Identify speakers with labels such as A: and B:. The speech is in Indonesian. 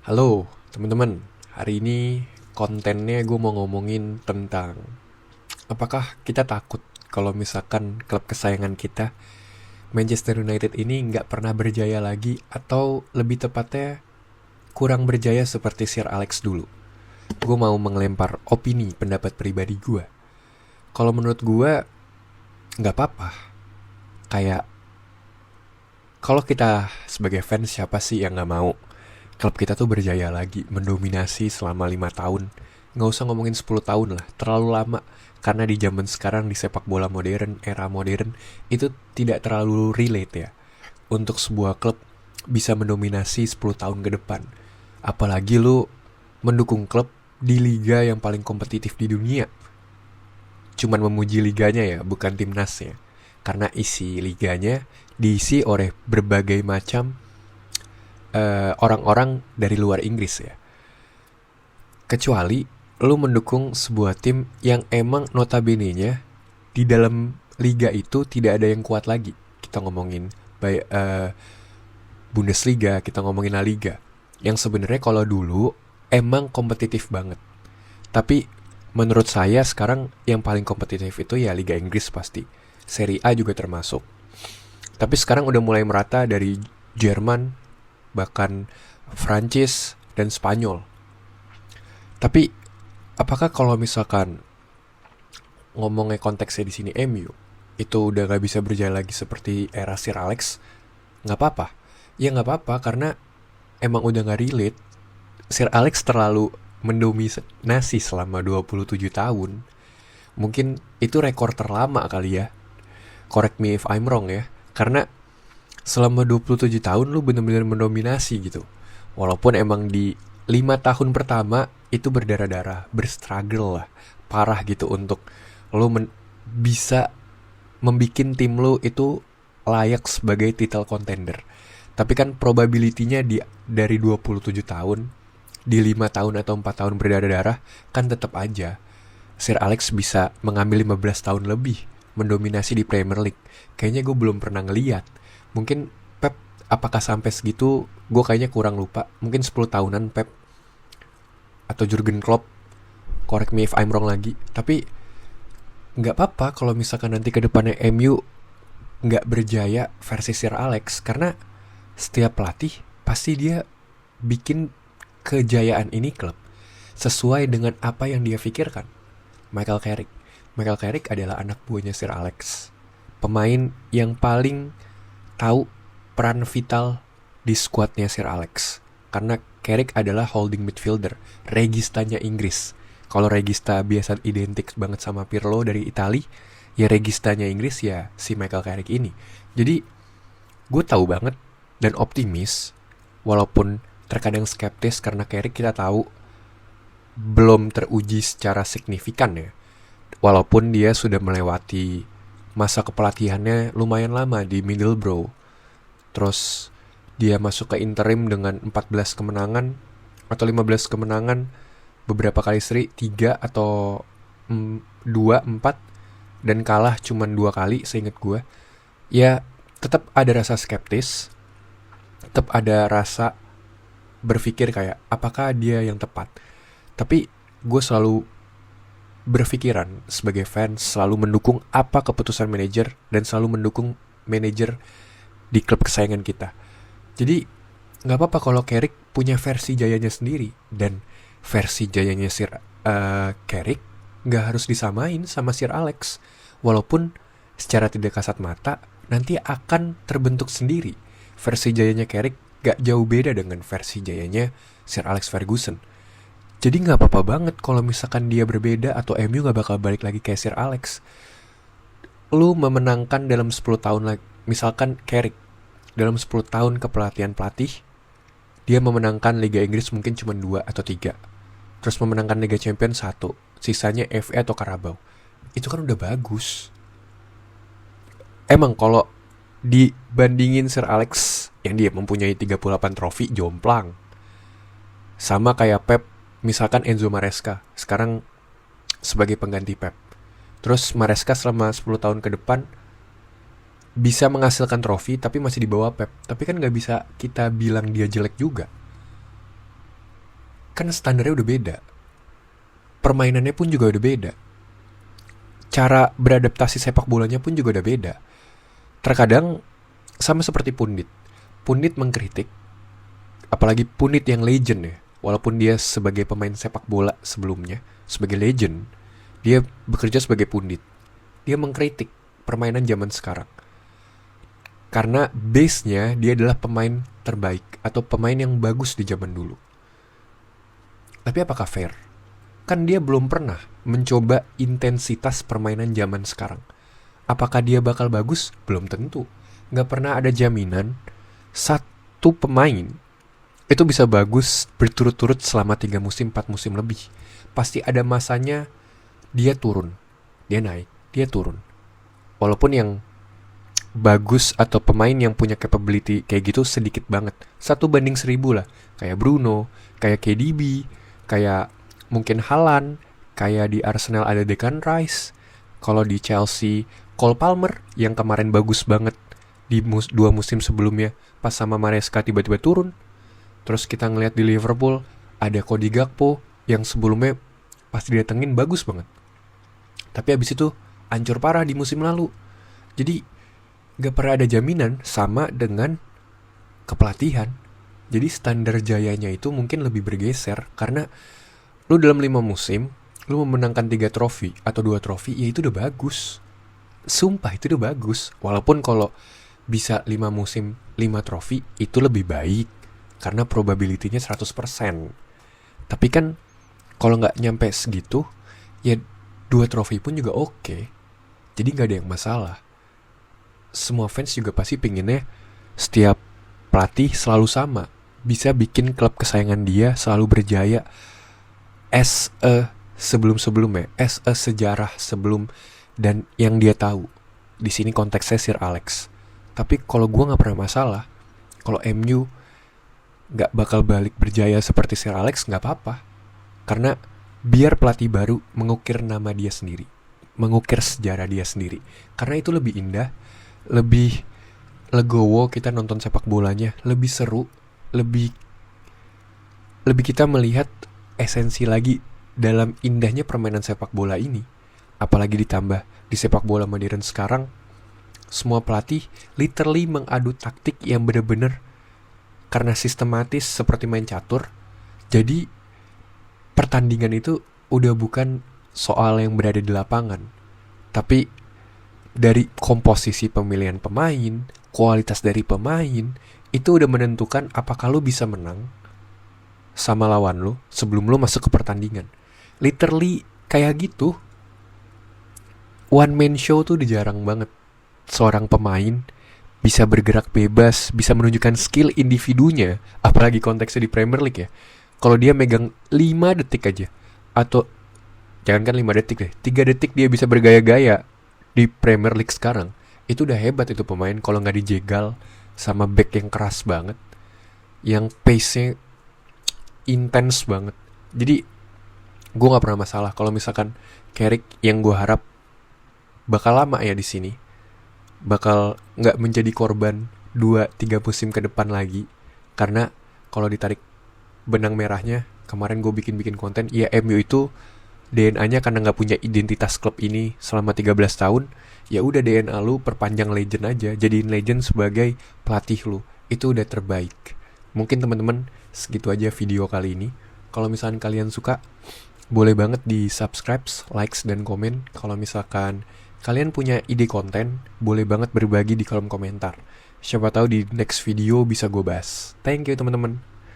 A: Halo teman-teman, hari ini kontennya gue mau ngomongin tentang apakah kita takut kalau misalkan klub kesayangan kita Manchester United ini nggak pernah berjaya lagi atau lebih tepatnya kurang berjaya seperti Sir Alex dulu. Gue mau mengelempar opini pendapat pribadi gue. Kalau menurut gue nggak apa-apa. Kayak kalau kita sebagai fans siapa sih yang nggak mau klub kita tuh berjaya lagi, mendominasi selama 5 tahun. Nggak usah ngomongin 10 tahun lah, terlalu lama. Karena di zaman sekarang, di sepak bola modern, era modern, itu tidak terlalu relate ya. Untuk sebuah klub bisa mendominasi 10 tahun ke depan. Apalagi lu mendukung klub di liga yang paling kompetitif di dunia. Cuman memuji liganya ya, bukan timnasnya. Karena isi liganya diisi oleh berbagai macam orang-orang dari luar Inggris ya. Kecuali lu mendukung sebuah tim yang emang notabene-nya di dalam liga itu tidak ada yang kuat lagi. Kita ngomongin Bundesliga, kita ngomongin La Liga. Yang sebenarnya kalau dulu emang kompetitif banget. Tapi menurut saya sekarang yang paling kompetitif itu ya Liga Inggris pasti. Serie A juga termasuk. Tapi sekarang udah mulai merata dari Jerman, bahkan Prancis dan Spanyol. Tapi apakah kalau misalkan ngomongnya konteksnya di sini MU itu udah gak bisa berjalan lagi seperti era Sir Alex? Nggak apa-apa. Ya nggak apa-apa karena emang udah nggak relate. Sir Alex terlalu mendominasi selama 27 tahun. Mungkin itu rekor terlama kali ya. Correct me if I'm wrong ya. Karena selama 27 tahun lu bener-bener mendominasi gitu. Walaupun emang di 5 tahun pertama itu berdarah-darah, berstruggle lah, parah gitu untuk lu bisa membikin tim lu itu layak sebagai title contender. Tapi kan probability-nya dari 27 tahun, di 5 tahun atau 4 tahun berdarah-darah, kan tetap aja Sir Alex bisa mengambil 15 tahun lebih mendominasi di Premier League. Kayaknya gue belum pernah ngeliat. Mungkin Pep apakah sampai segitu, gue kayaknya kurang lupa. Mungkin 10 tahunan Pep atau Jurgen Klopp, correct me if I'm wrong lagi. Tapi nggak apa-apa kalau misalkan nanti ke depannya MU nggak berjaya versi Sir Alex. Karena setiap pelatih pasti dia bikin kejayaan ini klub sesuai dengan apa yang dia pikirkan. Michael Carrick adalah anak buahnya Sir Alex. Pemain yang paling tahu peran vital di skuadnya Sir Alex. Karena Carrick adalah holding midfielder, registanya Inggris. Kalau regista biasa identik banget sama Pirlo dari Itali, ya registanya Inggris ya si Michael Carrick ini. Jadi gue tahu banget dan optimis, walaupun terkadang skeptis karena Carrick kita tahu belum teruji secara signifikan ya. Walaupun dia sudah melewati masa kepelatihannya lumayan lama di Middlesbrough. Terus dia masuk ke interim dengan 14 kemenangan atau 15 kemenangan, beberapa kali seri 3 atau 2, 4 dan kalah cuman 2 kali seingat gue. Ya tetap ada rasa skeptis, tetap ada rasa berpikir kayak apakah dia yang tepat. Tapi gue selalu berpikiran sebagai fans, selalu mendukung apa keputusan manajer dan selalu mendukung manajer di klub kesayangan kita. Jadi nggak apa-apa kalau Carrick punya versi jayanya sendiri, dan versi jayanya Sir Carrick nggak harus disamain sama Sir Alex. Walaupun secara tidak kasat mata nanti akan terbentuk sendiri. Versi jayanya Carrick gak jauh beda dengan versi jayanya Sir Alex Ferguson. Jadi gak apa-apa banget kalau misalkan dia berbeda atau MU gak bakal balik lagi kayak Sir Alex. Lu memenangkan dalam 10 tahun lagi, misalkan Carrick dalam 10 tahun kepelatihan pelatih, dia memenangkan Liga Inggris mungkin cuma 2 atau 3. Terus memenangkan Liga Champions 1, sisanya FA atau Carabao. Itu kan udah bagus. Emang kalau dibandingin Sir Alex yang dia mempunyai 38 trofi, jomplang. Sama kayak Pep, misalkan Enzo Maresca sekarang sebagai pengganti Pep. Terus Maresca selama 10 tahun ke depan bisa menghasilkan trofi tapi masih di bawah Pep. Tapi kan gak bisa kita bilang dia jelek juga. kan standarnya udah beda. Permainannya pun juga udah beda. Cara beradaptasi sepak bolanya pun juga udah beda. Terkadang sama seperti pundit. Pundit mengkritik, apalagi pundit yang legend ya. Walaupun dia sebagai pemain sepak bola sebelumnya, sebagai legend, dia bekerja sebagai pundit. Dia mengkritik permainan zaman sekarang. Karena base-nya dia adalah pemain terbaik atau pemain yang bagus di zaman dulu. Tapi apakah fair? Kan dia belum pernah mencoba intensitas permainan zaman sekarang. Apakah dia bakal bagus? Belum tentu. Gak pernah ada jaminan satu pemain itu bisa bagus berturut-turut selama 3 musim, 4 musim lebih. Pasti ada masanya dia turun, dia naik, dia turun. Walaupun yang bagus atau pemain yang punya capability kayak gitu sedikit banget. 1/1000 lah. Kayak Bruno, kayak KDB, kayak mungkin Haaland, kayak di Arsenal ada Declan Rice. Kalau di Chelsea, Cole Palmer yang kemarin bagus banget di 2 musim sebelumnya pas sama Maresca tiba-tiba turun. Terus kita ngeliat di Liverpool ada Cody Gakpo yang sebelumnya pas didatengin bagus banget. Tapi abis itu hancur parah di musim lalu. Jadi gak pernah ada jaminan sama dengan kepelatihan. Jadi standar jayanya itu mungkin lebih bergeser. Karena lu dalam 5 musim lu memenangkan 3 trofi atau 2 trofi, ya itu udah bagus. Sumpah itu udah bagus. Walaupun kalau bisa 5 musim 5 trofi itu lebih baik, karena probability-nya 100%. Tapi kan kalau gak nyampe segitu, ya 2 trofi pun juga oke. Jadi gak ada yang masalah. Semua fans juga pasti pinginnya setiap pelatih selalu sama, bisa bikin klub kesayangan dia selalu berjaya as a sebelum-sebelumnya, as a sejarah sebelum dan yang dia tahu. Di sini konteksnya Sir Alex. Tapi kalau gue nggak pernah masalah, kalau MU nggak bakal balik berjaya seperti Sir Alex, nggak apa-apa. Karena biar pelatih baru mengukir nama dia sendiri, mengukir sejarah dia sendiri. Karena itu lebih indah, lebih legowo kita nonton sepak bolanya, lebih seru, lebih kita melihat esensi lagi dalam indahnya permainan sepak bola ini. Apalagi ditambah di sepak bola modern sekarang, semua pelatih literally mengadu taktik yang benar-benar karena sistematis seperti main catur. Jadi pertandingan itu udah bukan soal yang berada di lapangan, tapi dari komposisi pemilihan pemain, kualitas dari pemain, itu udah menentukan apakah lu bisa menang sama lawan lu sebelum lu masuk ke pertandingan. Literally kayak gitu. One man show tuh udah jarang banget. Seorang pemain bisa bergerak bebas, bisa menunjukkan skill individunya, apalagi konteksnya di Premier League ya. Kalau dia megang 5 detik aja, atau jangankan 5 detik deh, 3 detik dia bisa bergaya-gaya di Premier League sekarang, itu udah hebat itu pemain. Kalau nggak dijegal sama back yang keras banget, yang pace-nya intens banget. Jadi gue nggak pernah masalah kalau misalkan Carrick yang gue harap bakal lama ya di sini, bakal nggak menjadi korban 2-3 musim ke depan lagi. Karena kalau ditarik benang merahnya, kemarin gue bikin konten, ya MU itu DNA-nya karena nggak punya identitas klub ini selama 13 tahun, ya udah DNA lu perpanjang legend aja, jadiin legend sebagai pelatih lu, itu udah terbaik. Mungkin teman-teman segitu aja video kali ini. Kalau misalkan kalian suka, boleh banget di subscribe, likes, dan komen. Kalau misalkan kalian punya ide konten, boleh banget berbagi di kolom komentar. Siapa tahu di next video bisa gue bahas. Thank you teman-teman.